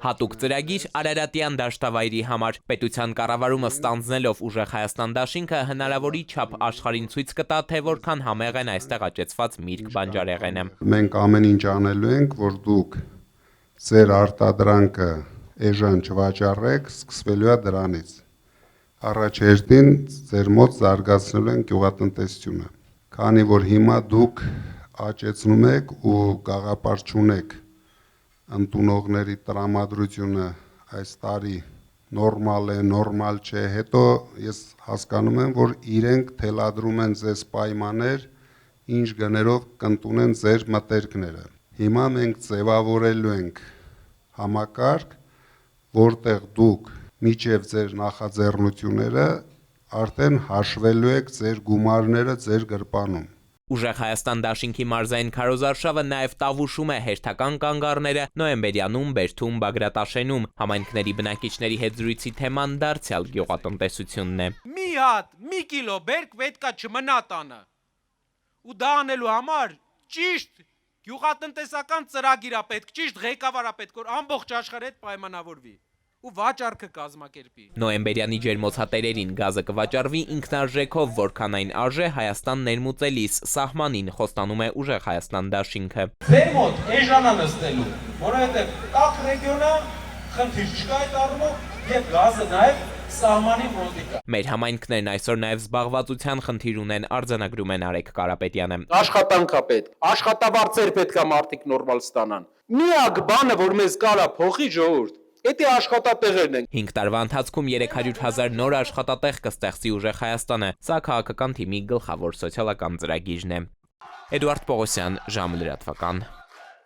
Հատուկ ծրագիր Արարատյան դաշտավայրի համար պետության կառավարումը ստանձնելով Ուժեղ Հայաստան դաշինքը հնարավորի չափ աշխարհին ցույց կտա, թե որքան համեղ են այստեղ աճեցված միրգ բանջարեղենը։ Մենք ամեն ինչ անելու ենք, որ դուք ձեր արտադրանքը էժան չվաճառեք, սկսվելու է դրանից։ Առաջ հերթին ձեր մոտ զարգացնելու են գյուղատնտեսությունը, քանի որ հիմա դուք աճեցնում եք ու գաղափար չունեք ընդունողների տրամադրությունը այս տարի նորմալ չէ, հետո ես հասկանում եմ, որ իրենք թելադրում են ձեզ պայմաններ, ինչ գներով կընդունեն ձեր մտերքները։ Հիմա մենք ձևավորելու ենք համակարգ, որտեղ դուք միջև ձեր նախաձեռնությունները արդեն հաշվելու եք ձեր գումարները ձեր գրպանում։ Ուժեղ Հայաստան դաշինքի մարզային քարոզարշավը նաև տավուշում է հերթական կանգառները Նոյեմբերյանում, Բերդում, Բագրատաշենում։ Համայնքների բնակիչների հետ զրույցի թեման դարձյալ գյուղատնտեսությունն է։ Մի հատ, մի կիլո բերք պետքա չմնա տանը։ Ու դա անելու համար ճիշտ գյուղատնտեսական ծրագիր է պետք, ճիշտ ղեկավար է պետք, որ ամբողջ աշխարհի հետ պայմանավորվի ու վաճառքը կազմակերպի։ Նոյեմբերյանի ջերմոցատերերին գազը կվաճառվի ինքնարժեքով, որքան այն արժե Հայաստան ներմուծելիս, սահմանին խոստանում է Ուժեղ Հայաստան դաշինքը։ Ձեր մոտ էժանա նստելու, որովհետև տաք ռեգիոնը խնդիր չկա այդ առումով եւ գազը նաեւ սահմանին մոտիկ է։ Մեր համայնքներն այսօր նաեւ զբաղվածության խնդիր ունեն, արձանագրում են Արեգ Կարապետյանը։ Աշխատանք է պետք, աշխատավարձեր պետք է մարդիկ նորմալ ստանան։ Միակ բանը, որ մեզ կարա փոխի ժողովուրդ, դա աշխատատեղերն են։ 5 տարվա ընթացքում 300,000 նոր աշխատատեղ կստեղծի Ուժեղ Հայաստանը։ Սա քաղաքական թիմի գլխավոր սոցիալական ծրագիրն է։ Էդուարդ Պողոսյան, ժամը լրատվական։